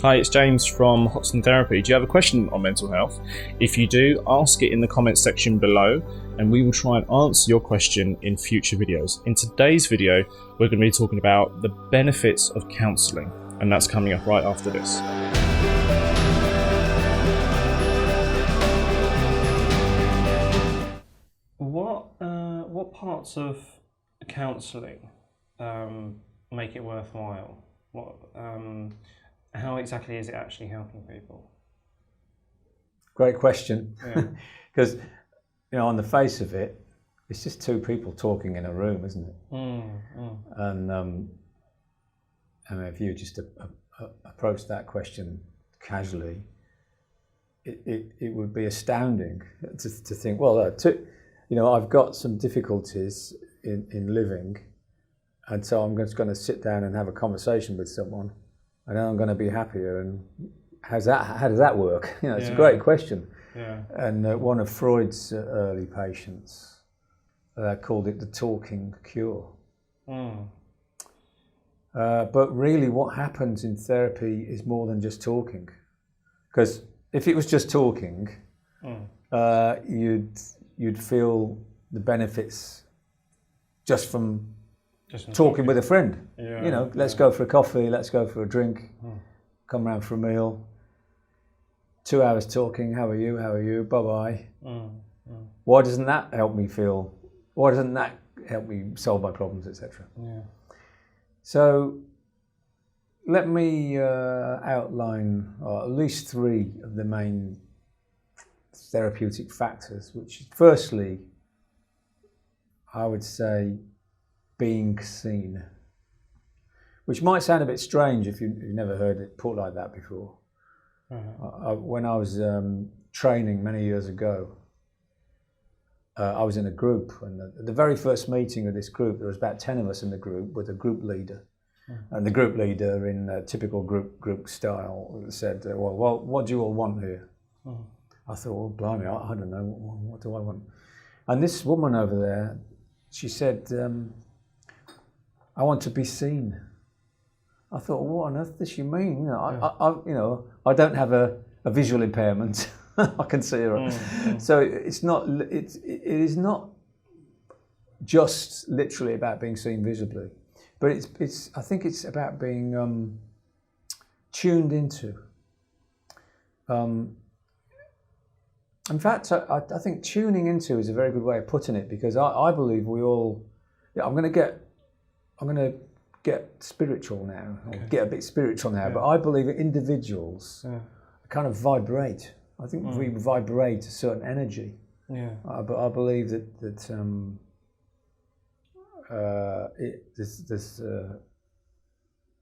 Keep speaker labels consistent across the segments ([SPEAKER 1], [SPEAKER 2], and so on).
[SPEAKER 1] Hi, it's James from Hoxton Therapy. Do you have a question on mental health? If you do, ask it in the comments section below and we will try and answer your question in future videos. In today's video, we're going to be talking about the benefits of counselling, and that's coming up right after this. What parts of counselling make it worthwhile? How exactly is it actually helping people?
[SPEAKER 2] Great question. Because, on the face of it, it's just two people talking in a room, isn't it? And if you just approach that question casually, it would be astounding to think, well, I've got some difficulties in living, and so I'm just going to sit down and have a conversation with someone, and then I'm going to be happier. And how does that work? It's a great question.
[SPEAKER 1] Yeah.
[SPEAKER 2] And one of Freud's early patients called it the talking cure. But really, what happens in therapy is more than just talking. Because if it was just talking, you'd feel the benefits just from talking with a friend. Let's go for a coffee, let's go for a drink, come round for a meal. 2 hours talking, how are you, bye-bye. Why doesn't that help me feel? Why doesn't that help me solve my problems, etc.? So let me outline at least 3 of the main therapeutic factors, which is, firstly, I would say, being seen, which might sound a bit strange if you've never heard it put like that before. When I was training many years ago, I was in a group, and at the very first meeting of this group, there was about 10 of us in the group with a group leader. And the group leader, in typical group style, said, well, what do you all want here? I thought, well, blimey, I don't know, what do I want? And this woman over there, she said, I want to be seen. I thought, well, what on earth does she mean? I don't have a visual impairment. I can see her. So it is not just literally about being seen visibly, but I think it's about being tuned into. In fact, I think tuning into is a very good way of putting it, because I believe we all. I'm going to get spiritual now. Okay. Get a bit spiritual now, but I believe that individuals kind of vibrate. I think we vibrate a certain energy. But I believe that there's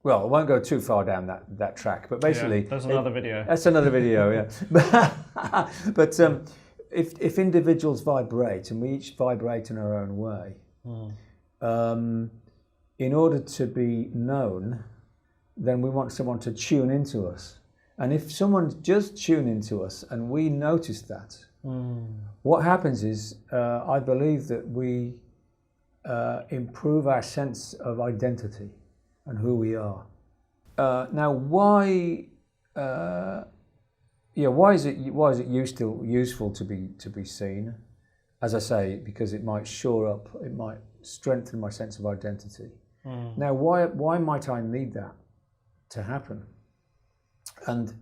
[SPEAKER 2] well, I won't go too far down that track, but basically
[SPEAKER 1] that's another video.
[SPEAKER 2] That's another video, yeah. But if individuals vibrate, and we each vibrate in our own way, in order to be known, then we want someone to tune into us. And if someone just tune into us and we notice that, what happens is, I believe that we improve our sense of identity and who we are. Now, why is it useful to be seen? As I say, because it might shore up, it might strengthen my sense of identity. Now, why might I need that to happen? And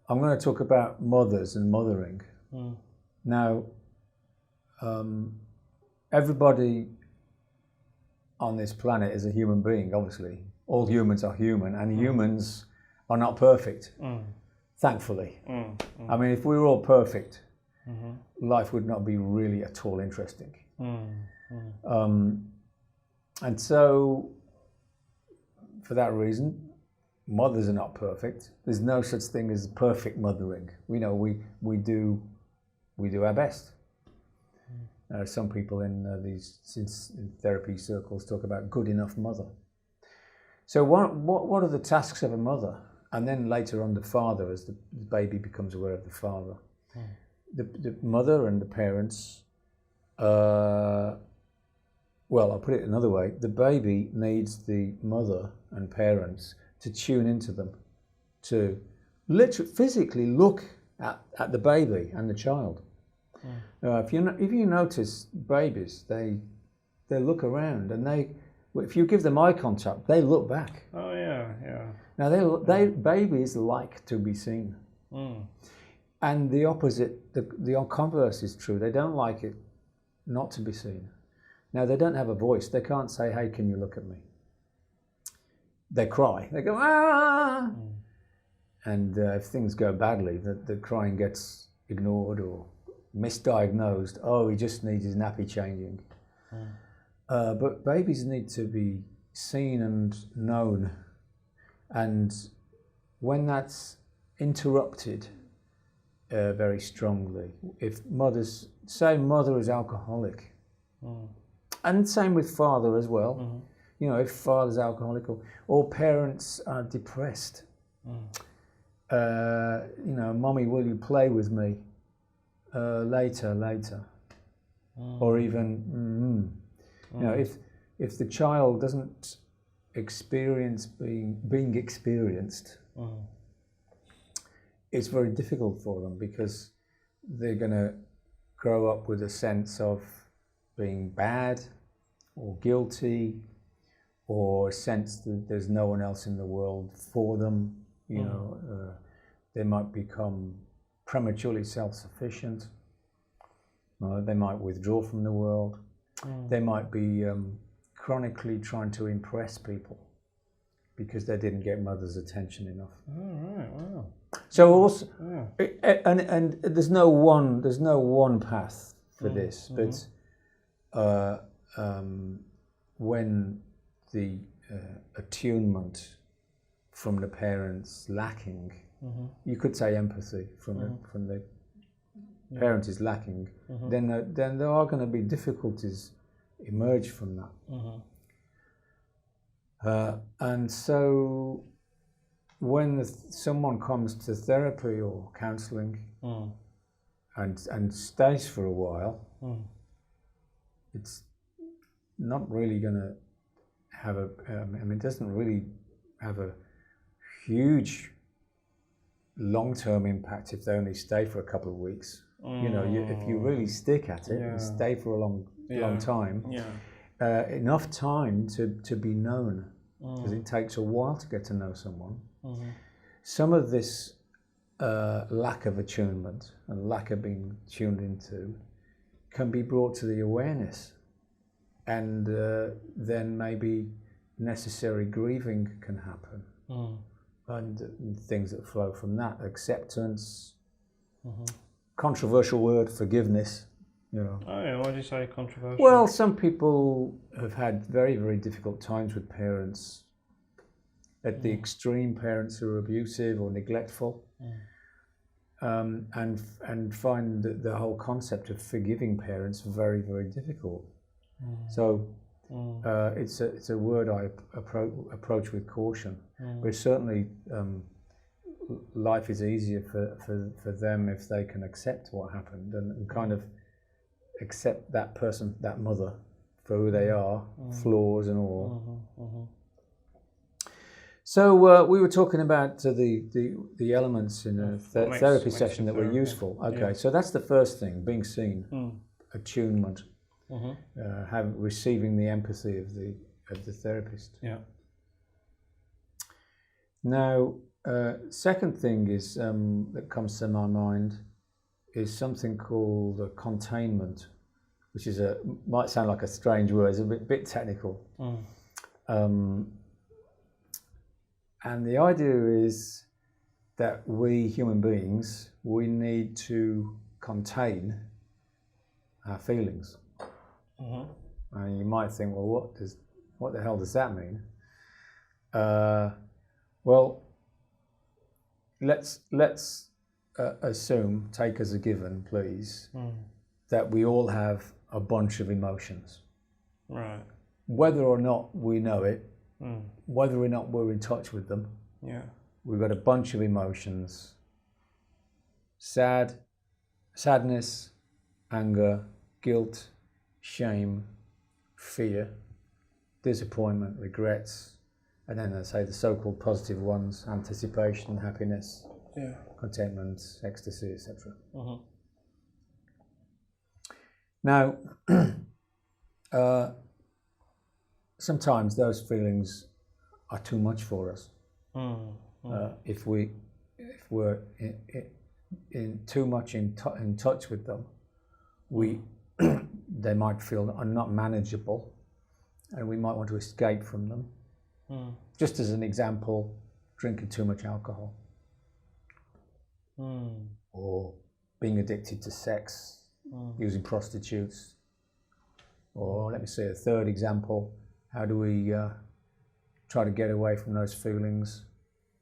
[SPEAKER 2] I'm going to talk about mothers and mothering. Now, everybody on this planet is a human being, obviously. All humans are human, and humans are not perfect, thankfully. I mean, if we were all perfect, life would not be really at all interesting. And so, for that reason, mothers are not perfect. There's no such thing as perfect mothering. We know we do our best. Some people in therapy circles talk about good enough mother. So what are the tasks of a mother? And then later on the father, as the baby becomes aware of the father. The mother and the parents, well, I'll put it another way. The baby needs the mother and parents to tune into them to literally physically look at the baby and the child. If you notice babies, they look around, and if you give them eye contact, they look back.
[SPEAKER 1] Oh yeah.
[SPEAKER 2] Now babies like to be seen, and the opposite, the converse is true. They don't like it not to be seen. Now they don't have a voice. They can't say, "Hey, can you look at me?" They cry. They go, "Ah!" And if things go badly, the crying gets ignored or misdiagnosed. Oh, he just needs his nappy changing. But babies need to be seen and known, and when that's interrupted very strongly, if mother is alcoholic, and same with father as well, if father's alcoholic or parents are depressed, "Mommy, will you play with me later?" Or even, if the child doesn't experience being experienced, it's very difficult for them, because they're going to grow up with a sense of being bad or guilty, or a sense that there's no one else in the world for them. They might become prematurely self-sufficient. They might withdraw from the world. They might be chronically trying to impress people because they didn't get mother's attention enough.
[SPEAKER 1] Oh, right, wow.
[SPEAKER 2] So also, and there's no one path for this, but when the attunement from the parents lacking, you could say empathy from the parent is lacking, then there are going to be difficulties emerge from that. And so when someone comes to therapy or counselling and stays for a while, it's not really going to have it doesn't really have a huge long-term impact if they only stay for a couple of weeks. If you really stick at it and stay for a long time, enough time to be known, because it takes a while to get to know someone. Some of this lack of attunement and lack of being tuned into can be brought to the awareness, and then maybe necessary grieving can happen, and things that flow from that. Acceptance, controversial word, forgiveness.
[SPEAKER 1] Oh yeah, why do you say controversial?
[SPEAKER 2] Well, some people have had very, very difficult times with parents. At the extreme, parents who are abusive or neglectful, and find the whole concept of forgiving parents very, very difficult. So it's a word I approach with caution. But certainly, life is easier for them if they can accept what happened and kind of accept that person, that mother, for who they are, flaws and all. So we were talking about the elements in a therapy session that were useful. Okay, so that's the first thing: being seen, attunement, receiving the empathy of the therapist. Yeah. Now, second thing is that comes to my mind is something called containment, which is might sound like a strange word. It's a bit technical. And the idea is that we human beings, we need to contain our feelings. And you might think, well, what the hell does that mean? Well, let's assume, take as a given, please, that we all have a bunch of emotions. Right. Whether or not we know it, whether or not we're in touch with them, we've got a bunch of emotions: sadness, anger, guilt, shame, fear, disappointment, regrets, And then I say the so-called positive ones: anticipation, happiness, contentment, ecstasy, etc. Now, sometimes those feelings are too much for us. If we're in too much in touch with them, they might feel not manageable, and we might want to escape from them. Just as an example, drinking too much alcohol, or being addicted to sex, using prostitutes, or let me say a third example, how do we try to get away from those feelings?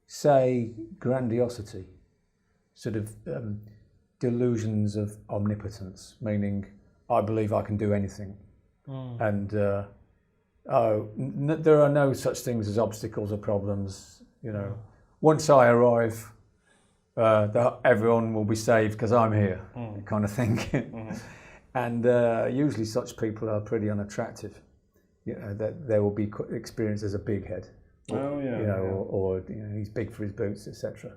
[SPEAKER 2] Say grandiosity, sort of delusions of omnipotence, meaning I believe I can do anything, and there are no such things as obstacles or problems. You know, once I arrive, everyone will be saved because I'm here, kind of thing. And usually such people are pretty unattractive. You know, that they will be experienced as a big head. Or he's big for his boots, etc.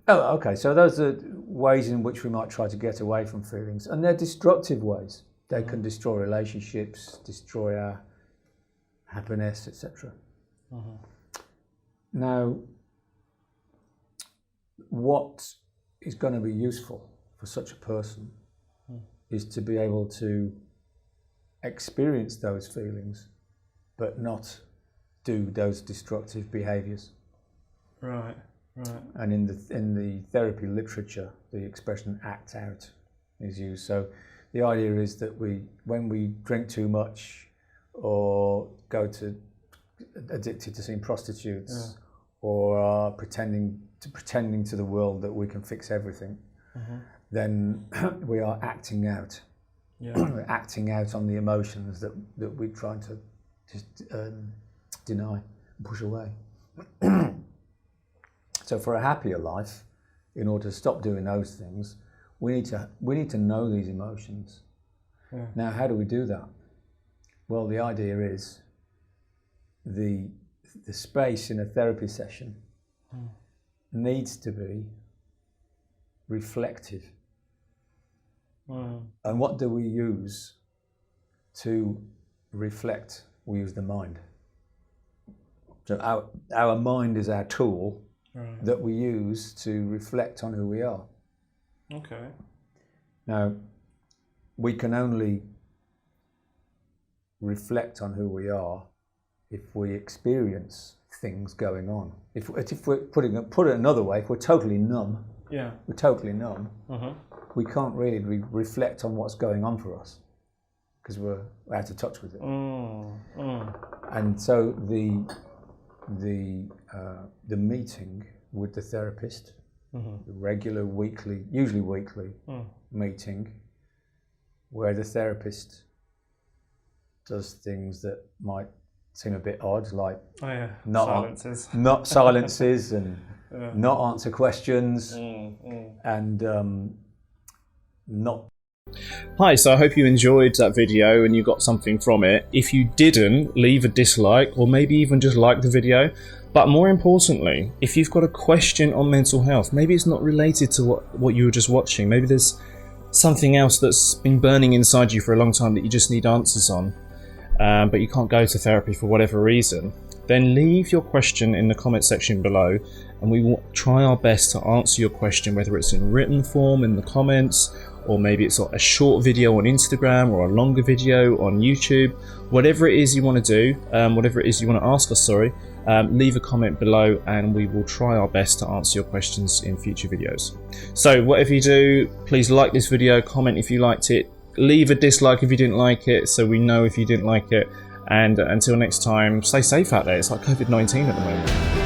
[SPEAKER 2] Okay, so those are ways in which we might try to get away from feelings, and they're destructive ways. They can destroy relationships, destroy our happiness, etc. Now, what is going to be useful for such a person is to be able to experience those feelings, but not do those destructive behaviours.
[SPEAKER 1] Right.
[SPEAKER 2] And in the therapy literature, the expression "act out" is used. So the idea is that when we drink too much, or go to addicted to seeing prostitutes, or are pretending to the world that we can fix everything, then we are acting out. We're acting out on the emotions that we're trying to just deny and push away. So for a happier life, in order to stop doing those things, we need to know these emotions. Now, how do we do that? Well, the idea is the space in a therapy session needs to be reflective. And what do we use to reflect? We use the mind. So our mind is our tool that we use to reflect on who we are.
[SPEAKER 1] Okay.
[SPEAKER 2] Now, we can only reflect on who we are if we experience things going on. If we're put it another way, if we're totally numb, we can't really reflect on what's going on for us because we're out of touch with it. And so the meeting with the therapist, the regular usually weekly meeting, where the therapist does things that might seem a bit odd, like not silences and not answer questions and not.
[SPEAKER 1] Hi, so I hope you enjoyed that video and you got something from it. If you didn't, leave a dislike or maybe even just like the video. But more importantly, if you've got a question on mental health, maybe it's not related to what you were just watching, maybe there's something else that's been burning inside you for a long time that you just need answers on, but you can't go to therapy for whatever reason, then leave your question in the comment section below and we will try our best to answer your question, whether it's in written form in the comments, or maybe it's a short video on Instagram or a longer video on YouTube. Whatever it is you want to do, whatever it is you want to ask us, leave a comment below and we will try our best to answer your questions in future videos. So whatever you do, please like this video, comment if you liked it, leave a dislike if you didn't like it so we know if you didn't like it, and until next time, stay safe out there. It's like COVID-19 at the moment.